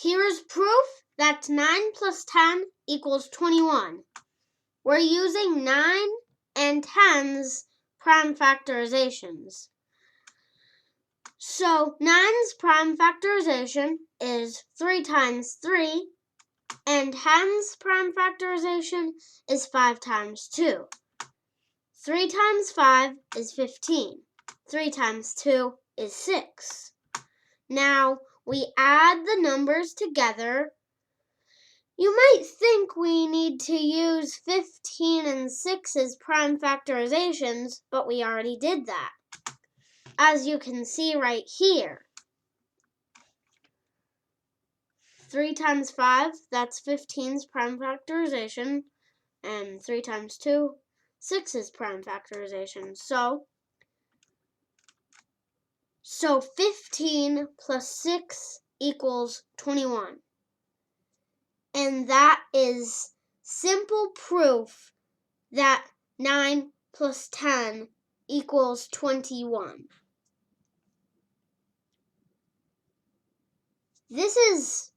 Here is proof that 9 plus 10 equals 21. We're using 9 and 10's prime factorizations. So 9's prime factorization is 3 times 3, and 10's prime factorization is 5 times 2. 3 times 5 is 15. 3 times 2 is 6. Now we add the numbers together. You might think we need to use 15 and 6's prime factorizations, but we already did that, as you can see right here. 3 times 5, that's 15's prime factorization, and 3 times 2, 6's prime factorization. So 15 plus 6 equals 21. And that is simple proof that 9 plus 10 equals 21. This is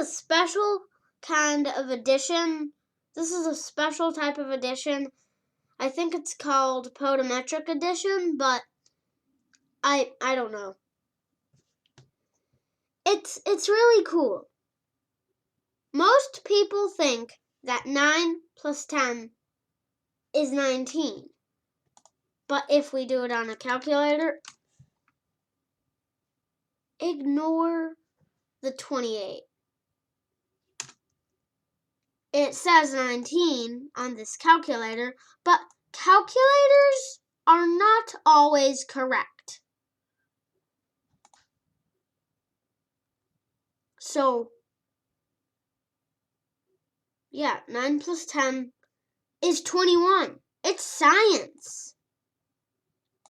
a special kind of addition. This is a special type of addition. I think it's called podometric addition, but I don't know. It's really cool. Most people think that 9 plus 10 is 19. But if we do it on a calculator, ignore the 28. It says 19 on this calculator, but calculators are not always correct. So, yeah, 9 plus 10 is 21. It's science.